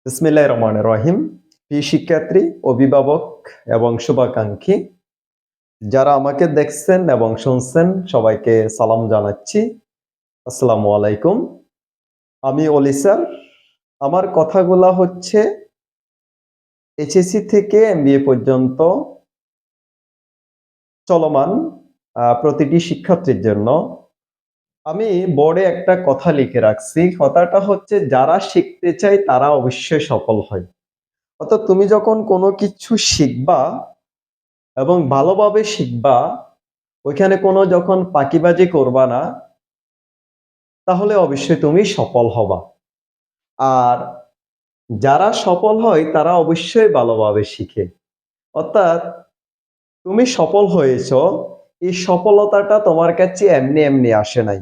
বিসমিল্লাহির রহমানির রহিম। প্রিয় শিক্ষার্থী, অভিভাবক এবং শুভাকাঙ্ক্ষী যারা আমাকে দেখছেন এবং শুনছেন সবাইকে সালাম জানাচ্ছি। আসসালামু আলাইকুম। আমি অলি স্যার। আমার কথাগুলা হচ্ছে এইচএসসি থেকে এমবিএ পর্যন্ত চলমান প্রতিটি শিক্ষার্থীর জন্য। আমি বোর্ডে একটা কথা লিখে রাখছি। কথাটা হচ্ছে যারা শিখতে চায় তারা অবশ্যই সফল হয়। অর্থাৎ তুমি যখন কোনো কিছু শিখবা এবং ভালোভাবে শিখবা, ওইখানে কোনো যখন ফাঁকিবাজি করবা না, তাহলে অবশ্যই তুমি সফল হবা। আর যারা সফল হয় তারা অবশ্যই ভালোভাবে শিখে। অর্থাৎ তুমি সফল হয়েছো, এই সফলতাটা তোমার কাছে এমনি এমনি আসে নাই।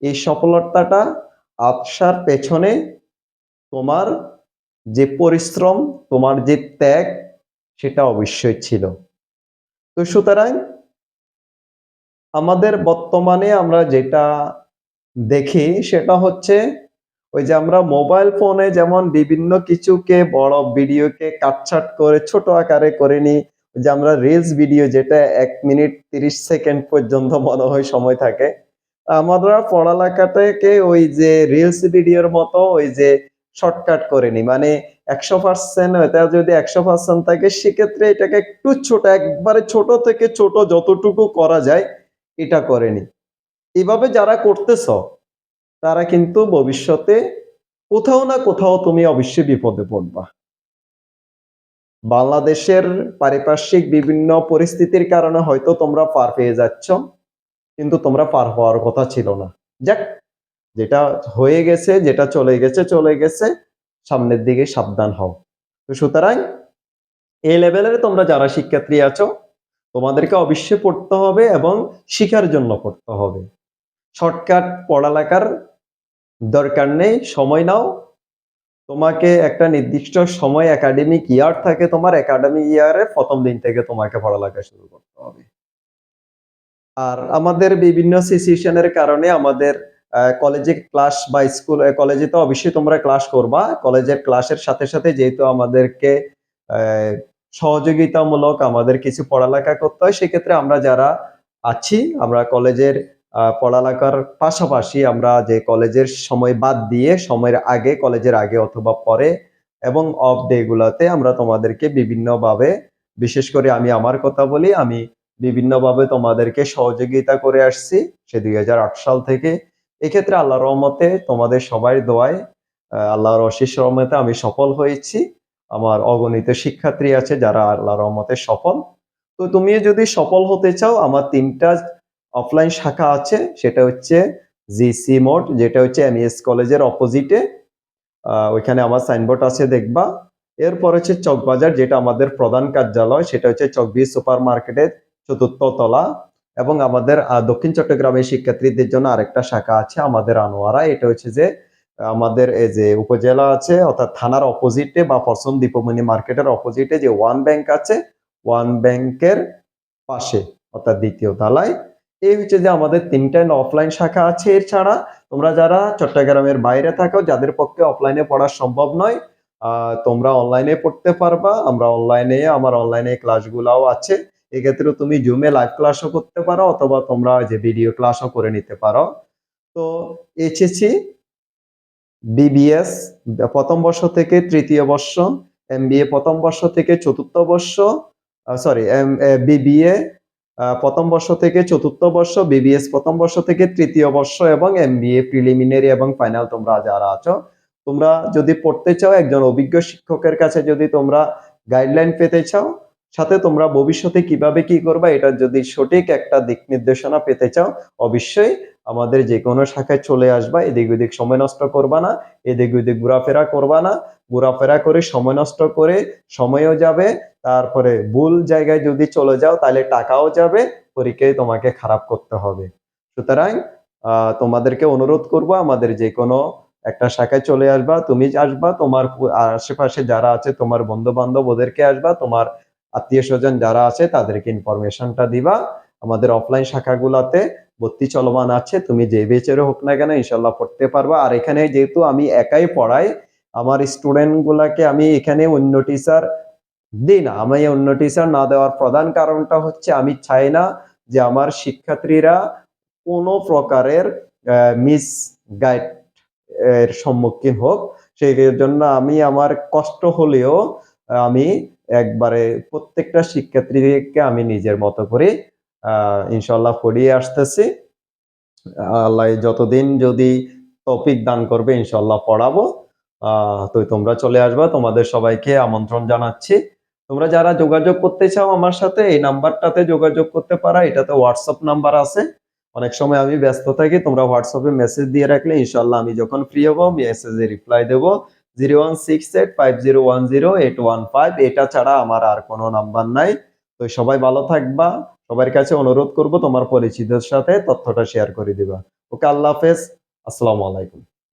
এই সফলতাটা আসার পেছনে তোমার যে পরিশ্রম, তোমার যে ত্যাগ, সেটা অবশ্যই ছিল। তো সুতরাং আমাদের বর্তমানে আমরা যেটা দেখি সেটা হচ্ছে ওই যে আমরা মোবাইল ফোনে যেমন বিভিন্ন কিছুকে বড় ভিডিওকে কাটছাঁট করে ছোট আকারে করে নিই, যে আমরা রিলস ভিডিও যেটা ১ মিনিট ৩০ সেকেন্ড পর্যন্ত মনে হয় সময় থাকে। আমরা পড়ালেখাটাকে ওই যে রিলস ভিডিওর মতো ওই যে শর্টকাট করে নিই। মানে ১০০% এটা যদি ১০০% থাকে সেক্ষেত্রে এটাকে একটু ছোট, একবারে ছোট থেকে ছোট যতটুকু করা যায় এটা করে নিই। এভাবে যারা করতেছ তারা কিন্তু ভবিষ্যতে কোথাও না কোথাও তুমি অবশ্যই বিপদে পড়বা। বাংলাদেশের পারিপার্শ্বিক বিভিন্ন পরিস্থিতির কারণে হয়তো তোমরা পার পেয়ে যাচ্ছ, কিন্তু তোমরা পার হওয়ার কথা ছিল না। যাক, যেটা হয়ে গেছে, যেটা চলে গেছে, চলে গেছে। সামনের দিকে সাবধান হও। তো সুতরাং এই লেভেলের তোমরা যারা শিক্ষার্থী আছো, তোমাদেরকে অবশ্যই পড়তে হবে এবং শিখার জন্য পড়তে হবে। শর্টকাট পড়ালেখার দরকার নেই, সময় নাও। তোমাকে একটা নির্দিষ্ট সময় একাডেমিক ইয়ার থাকে, তোমার একাডেমিক ইয়ারের ১ম দিন থেকে তোমাকে পড়ালেখা শুরু করতে হবে। আর আমাদের বিভিন্ন সিচুয়েশনের কারণে আমাদের কলেজে ক্লাস বা কলেজে তো অবশ্যই তোমরা ক্লাস করবা। কলেজের ক্লাসের সাথে, সাথে যেহেতু আমাদেরকে অ্যা সহযোগিতামূলক আমাদের কিছু পড়ালেখা করতে হয়, সেক্ষেত্রে আমরা যারা আছি, আমরা কলেজের পড়ালেখার পাশাপাশি আমরা যে কলেজের সময় বাদ দিয়ে সময়ের আগে, কলেজের আগে অথবা পরে এবং অফ ডে গুলাতে আমরা তোমাদেরকে বিভিন্নভাবে, বিশেষ করে আমি আমার কথা বলি, আমি বিভিন্নভাবে তোমাদেরকে সহযোগিতা করে আসছি সে ২০০৮ সাল থেকে। এক্ষেত্রে আল্লাহর রহমতে তোমাদের সবার দোয়ায় আল্লাহর অশেষ রহমতে আমি সফল হয়েছি। আমার অগণিত শিক্ষার্থী আছে যারা আল্লাহর রহমতে সফল। তো তুমিও যদি সফল হতে চাও, আমার ৩ টা অফলাইন শাখা আছে। সেটা হচ্ছে জিসি মোড, যেটা হচ্ছে এমইএস কলেজের অপোজিটে। ওইখানে আমার সাইনবোর্ড আছে, দেখবা। এরপর হচ্ছে চকবাজার, যেটা আমাদের প্রধান কার্যালয়, সেটা হচ্ছে চকবি সুপার মার্কেটের ৪র্থ তলা। এবং আমাদের দক্ষিণ চট্টগ্রামের শিক্ষার্থীদের জন্য আরেকটা শাখা আছে আমাদের আনোয়ারা। এটা হচ্ছে যে আমাদের এই যে উপজেলা আছে, অর্থাৎ থানার অপোজিটে বা পরশন দীপমণি মার্কেটের অপোজিটে যে ওয়ান ব্যাংক আছে, ওয়ান ব্যাংকের পাশে, অর্থাৎ ২য় তলায়। এই হচ্ছে যে আমাদের ৩ টা অফলাইন শাখা আছে। এছাড়া তোমরা যারা চট্টগ্রামের বাইরে থাকো, যাদের পক্ষে অফলাইনে পড়া সম্ভব নয়, তোমরা অনলাইনে পড়তে পারবা। আমরা অনলাইনে, আমার অনলাইনে ক্লাসগুলাও আছে। এক্ষেত্রে তুমি জুমে লাইভ ক্লাসও করতে পারো অথবা তোমরা যে ভিডিও ক্লাসও করে নিতে পারো। তো এইচএসসি, বিবিএস ১ম বর্ষ থেকে ৩য় বর্ষ, এমবিএ ১ম বর্ষ থেকে ৪র্থ বর্ষ, সরি বিবিএ ১ম বর্ষ থেকে ৪র্থ বর্ষ, বিবিএস ১ম বর্ষ থেকে ৩য় বর্ষ এবং এমবিএ প্রিলিমিনারি এবং ফাইনাল তোমরা যারা আছো, তোমরা যদি পড়তে চাও, একজন অভিজ্ঞ শিক্ষকের কাছে যদি তোমরা গাইডলাইন পেতে চাও, সাথে তোমরা ভবিষ্যতে কিভাবে কি করবা এটার যদি সঠিক একটা দিক নির্দেশনা পেতে চাও, অবশ্যই আমাদের যেকোনো শাখায় চলে আসবা। এদিক ওদিক সময় নষ্ট করবা না, এদিক ওদিক ঘোরাফেরা করবা না। ঘোরাফেরা করে সময় নষ্ট করে সময়ও যাবে, তারপরে ভুল জায়গায় যদি চলে যাও তাহলে টাকাও যাবে, পরীক্ষায় তোমাকে খারাপ করতে হবে। সুতরাং তোমাদেরকে অনুরোধ করব আমাদের যেকোনো একটা শাখায় চলে আসবা। তুমি আসবা, তোমার আশেপাশে যারা আছে, তোমার বন্ধু-বান্ধব ওদেরকে আসবা, তোমার আত্মীয়স্বজন যারা আছে তাদেরকে ইনফরমেশনটা দিবা। আমাদের অফলাইন শাখাগুলাতে ভর্তি চলমান আছে। তুমি যে ব্যাচেরও হোক না কেন ইনশাআল্লাহ পড়তে পারবা। আর এখানে যেহেতু আমি একাই পড়াই, আমার স্টুডেন্ট গুলাকে আমি এখানে অন্য টিচার দিই না। আমি অন্য টিচার না দেওয়ার প্রধান কারণটা হচ্ছে আমি চাই না যে আমার শিক্ষার্থীরা কোনো প্রকারের মিসগাইড এর সম্মুখীন হোক। সেই জন্য আমি আমার কষ্ট হলেও আমি একবারে প্রত্যেকটা শিক্ষার্থীকে আমি নিজের মতো করে ইনশাআল্লাহ পড়িয়ে আসতেছি। আল্লাহ যতদিন যদি তৌফিক দান করবে ইনশাআল্লাহ পড়াবো। তো তোমরা চলে আসবা, তোমাদের সবাইকে আমন্ত্রণ জানাচ্ছি। তোমরা যারা যোগাযোগ করতে চাও আমার সাথে এই নাম্বারটাতে যোগাযোগ করতে পারো, এটাতে হোয়াটসঅ্যাপ নাম্বার আছে। অনেক সময় আমি ব্যস্ত থাকি, তোমরা হোয়াটসঅ্যাপে মেসেজ দিয়ে রাখলে ইনশাআল্লাহ আমি যখন ফ্রি হব মেসেজে রিপ্লাই দেব। 01685010815 এটা ছাড়া আমার আর কোনো নাম্বার নাই। তো সবাই ভালো থাকবা। সবার কাছে অনুরোধ করব তোমার পরিচিতদের সাথে তথ্যটা শেয়ার করে দিবা। ওকে, আল্লাহ হাফেজ। আসসালামু আলাইকুম।